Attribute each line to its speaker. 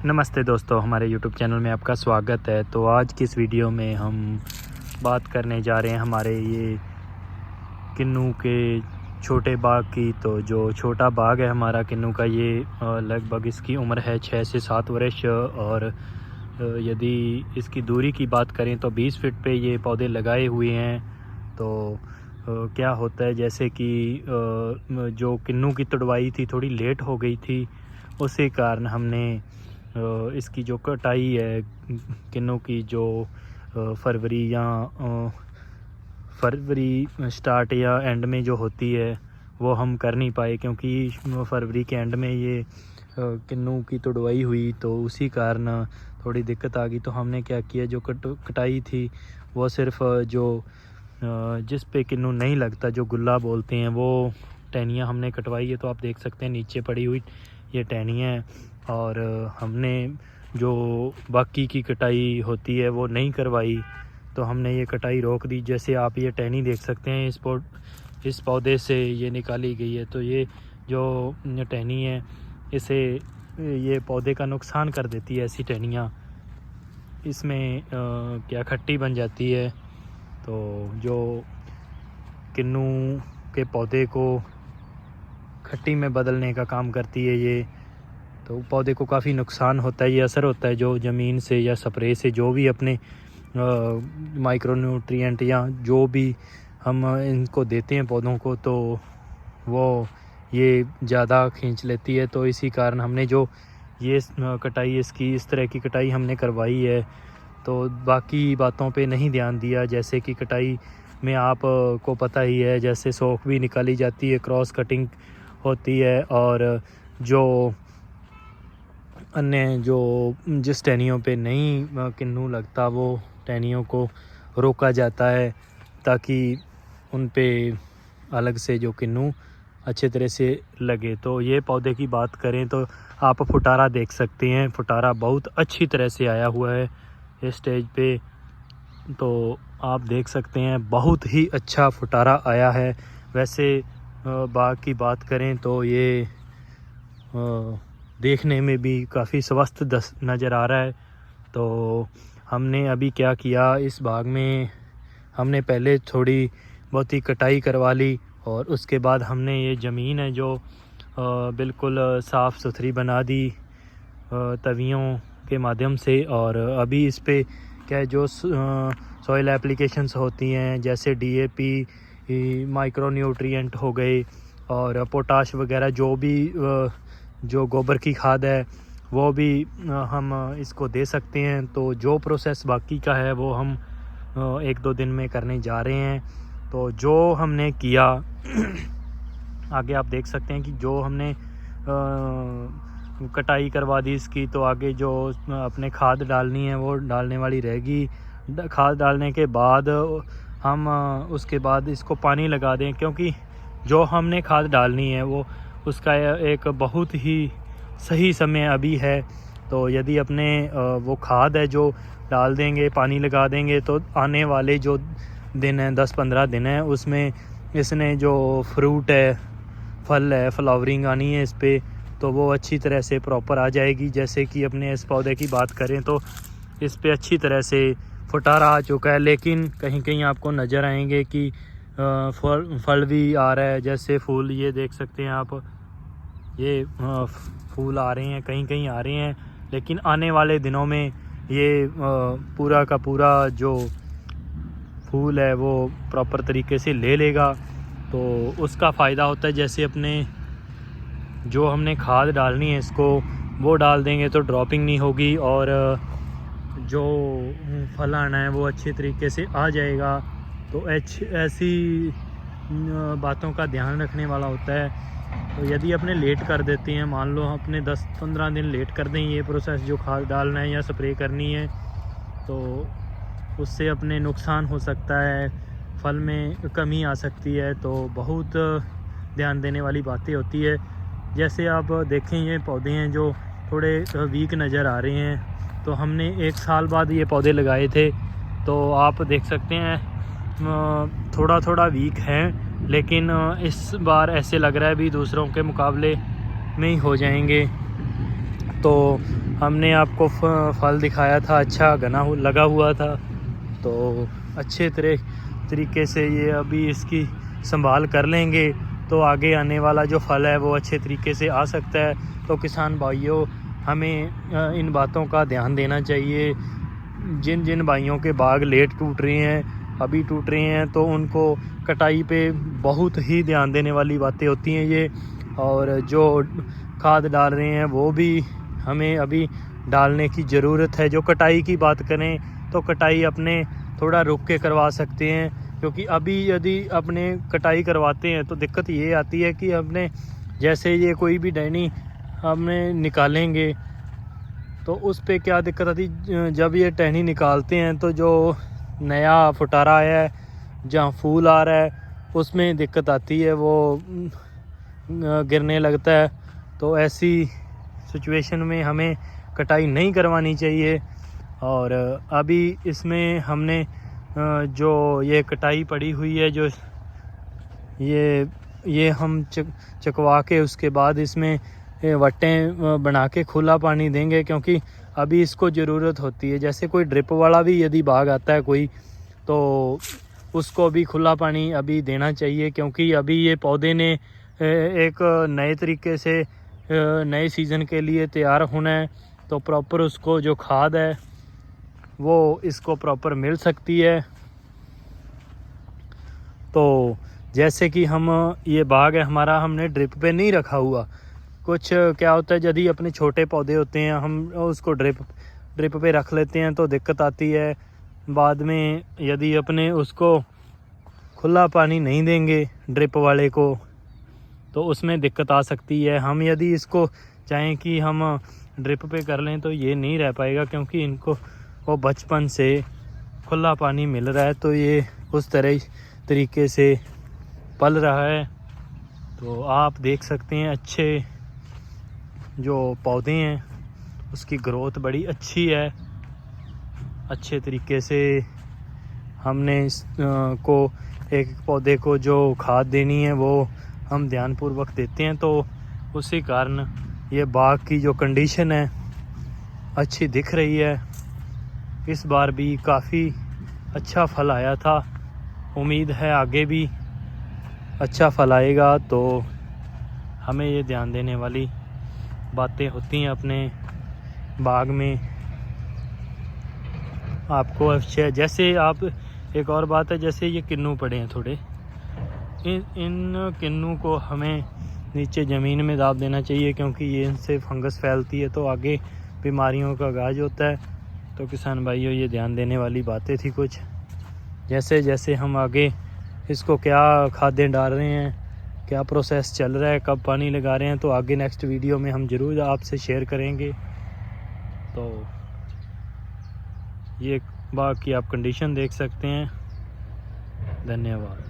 Speaker 1: नमस्ते दोस्तों, हमारे YouTube चैनल में आपका स्वागत है। तो आज की इस वीडियो में हम बात करने जा रहे हैं हमारे ये किन्नू के छोटे बाग की। तो जो छोटा बाग है हमारा किन्नू का, ये लगभग इसकी उम्र है 6 से 7 वर्ष। और यदि इसकी दूरी की बात करें तो 20 फीट पे ये पौधे लगाए हुए हैं। तो क्या होता है, जैसे कि जो किन्नू की तुड़वाई थी थोड़ी लेट हो गई थी, उसी कारण हमने इसकी जो कटाई है किन्नू की, जो फरवरी स्टार्ट या एंड में जो होती है वो हम कर नहीं पाए, क्योंकि फरवरी के एंड में ये किन्नू की तुड़वाई हुई। तो उसी कारण थोड़ी दिक्कत आ गई। तो हमने क्या किया, जो कटाई थी वो सिर्फ जो जिस पे किन्नू नहीं लगता, जो गुल्ला बोलते हैं, वो टहनियाँ हमने कटवाई है। तो आप देख सकते हैं नीचे पड़ी हुई ये टहनियाँ हैं। और हमने जो बाकी की कटाई होती है वो नहीं करवाई, तो हमने ये कटाई रोक दी। जैसे आप ये टहनी देख सकते हैं, इस पौधे से ये निकाली गई है। तो ये जो टहनी है, इसे ये पौधे का नुकसान कर देती है। ऐसी टहनियाँ इसमें क्या खट्टी बन जाती है, तो जो किन्नू के पौधे को खट्टी में बदलने का काम करती है ये। तो पौधे को काफ़ी नुकसान होता है, ये असर होता है जो ज़मीन से या स्प्रे से जो भी अपने माइक्रोन्यूट्रिएंट या जो भी हम इनको देते हैं पौधों को, तो वो ये ज़्यादा खींच लेती है। तो इसी कारण हमने जो ये कटाई, इसकी इस तरह की कटाई हमने करवाई है। तो बाकी बातों पे नहीं ध्यान दिया, जैसे कि कटाई में आप को पता ही है, जैसे सोख भी निकाली जाती है, क्रॉस कटिंग होती है, और जो अन्य जो जिस टहनियों पे नहीं किन्नू लगता वो टहनियों को रोका जाता है, ताकि उन पे अलग से जो किन्नू अच्छे तरह से लगे। तो ये पौधे की बात करें तो आप फुटारा देख सकते हैं। फुटारा बहुत अच्छी तरह से आया हुआ है इस स्टेज पे। तो आप देख सकते हैं बहुत ही अच्छा फुटारा आया है। वैसे बाग की बात करें तो ये देखने में भी काफ़ी स्वस्थ नज़र आ रहा है। तो हमने अभी क्या किया, इस बाग में हमने पहले थोड़ी बहुत ही कटाई करवा ली, और उसके बाद हमने ये ज़मीन है जो बिल्कुल साफ़ सुथरी बना दी तवियों के माध्यम से। और अभी इस पे क्या है, जो सॉइल एप्लीकेशंस होती हैं, जैसे DAP, माइक्रोन्यूट्रिएंट हो गए, और पोटाश वगैरह, जो गोबर की खाद है वो भी हम इसको दे सकते हैं। तो जो प्रोसेस बाकी का है वो हम 1-2 दिन में करने जा रहे हैं। तो जो हमने किया आगे आप देख सकते हैं कि जो हमने कटाई करवा दी इसकी, तो आगे जो अपने खाद डालनी है वो डालने वाली रहेगी। खाद डालने के बाद हम उसके बाद इसको पानी लगा दें, क्योंकि जो हमने खाद डालनी है वो उसका एक बहुत ही सही समय अभी है। तो यदि अपने वो खाद है जो डाल देंगे, पानी लगा देंगे, तो आने वाले जो दिन हैं, 10-15 दिन हैं, उसमें इसने जो फ्रूट है, फल है, फ्लावरिंग आनी है इस पे, तो वो अच्छी तरह से प्रॉपर आ जाएगी। जैसे कि अपने इस पौधे की बात करें तो इस पे अच्छी तरह से फुटारा आ चुका है, लेकिन कहीं कहीं आपको नज़र आएंगे कि फल भी आ रहा है। जैसे फूल ये देख सकते हैं आप, ये फूल आ रहे हैं, कहीं कहीं आ रहे हैं, लेकिन आने वाले दिनों में ये पूरा का पूरा जो फूल है वो प्रॉपर तरीके से ले लेगा। तो उसका फ़ायदा होता है, जैसे अपने जो हमने खाद डालनी है इसको वो डाल देंगे तो ड्रॉपिंग नहीं होगी, और जो फल आना है वो अच्छे तरीके से आ जाएगा। तो ऐसी बातों का ध्यान रखने वाला होता है। तो यदि अपने लेट कर देते हैं, मान लो अपने 10-15 दिन लेट कर दें ये प्रोसेस, जो खाद डालना है या स्प्रे करनी है, तो उससे अपने नुकसान हो सकता है, फल में कमी आ सकती है। तो बहुत ध्यान देने वाली बातें होती है। जैसे आप देखें, ये पौधे हैं जो थोड़े वीक नज़र आ रहे हैं, तो हमने 1 साल बाद ये पौधे लगाए थे। तो आप देख सकते हैं थोड़ा थोड़ा वीक हैं, लेकिन इस बार ऐसे लग रहा है भी दूसरों के मुकाबले में ही हो जाएंगे। तो हमने आपको फल दिखाया था, अच्छा लगा हुआ था। तो अच्छे तरीके से ये अभी इसकी संभाल कर लेंगे तो आगे आने वाला जो फल है वो अच्छे तरीके से आ सकता है। तो किसान भाइयों, हमें इन बातों का ध्यान देना चाहिए। जिन जिन भाइयों के बाग लेट टूट रहे हैं, अभी टूट रहे हैं, तो उनको कटाई पे बहुत ही ध्यान देने वाली बातें होती हैं ये। और जो खाद डाल रहे हैं वो भी हमें अभी डालने की ज़रूरत है। जो कटाई की बात करें तो कटाई अपने थोड़ा रुक के करवा सकते हैं, क्योंकि अभी यदि अपने कटाई करवाते हैं तो दिक्कत ये आती है कि अपने जैसे ये कोई भी डैनी हमने निकालेंगे तो उस पे क्या दिक्कत आती, जब ये टहनी निकालते हैं तो जो नया फुटारा है, जहाँ फूल आ रहा है, उसमें दिक्कत आती है, वो गिरने लगता है। तो ऐसी सिचुएशन में हमें कटाई नहीं करवानी चाहिए। और अभी इसमें हमने जो ये कटाई पड़ी हुई है, जो ये हम चकवा के उसके बाद इसमें वट्टें बना के खुला पानी देंगे, क्योंकि अभी इसको ज़रूरत होती है। जैसे कोई ड्रिप वाला भी यदि बाग आता है कोई, तो उसको भी खुला पानी अभी देना चाहिए, क्योंकि अभी ये पौधे ने एक नए तरीके से नए सीज़न के लिए तैयार होना है। तो प्रॉपर उसको जो खाद है वो इसको प्रॉपर मिल सकती है। तो जैसे कि हम ये बाग है हमारा, हमने ड्रिप पे नहीं रखा हुआ। कुछ क्या होता है, यदि अपने छोटे पौधे होते हैं हम उसको ड्रिप पे रख लेते हैं तो दिक्कत आती है। बाद में यदि अपने उसको खुला पानी नहीं देंगे ड्रिप वाले को तो उसमें दिक्कत आ सकती है। हम यदि इसको चाहें कि हम ड्रिप पे कर लें तो ये नहीं रह पाएगा, क्योंकि इनको वो बचपन से खुला पानी मिल रहा है, तो ये उस तरीके से पल रहा है। तो आप देख सकते हैं अच्छे जो पौधे हैं उसकी ग्रोथ बड़ी अच्छी है। अच्छे तरीके से हमने को एक पौधे को जो खाद देनी है वो हम ध्यानपूर्वक देते हैं, तो उसी कारण ये बाग की जो कंडीशन है अच्छी दिख रही है। इस बार भी काफ़ी अच्छा फल आया था, उम्मीद है आगे भी अच्छा फल आएगा। तो हमें ये ध्यान देने वाली बातें होती हैं अपने बाग में। आपको अच्छा, जैसे आप एक और बात है, जैसे ये किन्नू पड़े हैं थोड़े, इन किन्नू को हमें नीचे ज़मीन में दाब देना चाहिए, क्योंकि ये इनसे फंगस फैलती है तो आगे बीमारियों का आगाज़ होता है। तो किसान भाइयों, ये ध्यान देने वाली बातें थी कुछ। जैसे जैसे हम आगे इसको क्या खादें डाल रहे हैं, क्या प्रोसेस चल रहा है, कब पानी लगा रहे हैं, तो आगे नेक्स्ट वीडियो में हम ज़रूर आपसे शेयर करेंगे। तो ये बाग की आप कंडीशन देख सकते हैं। धन्यवाद।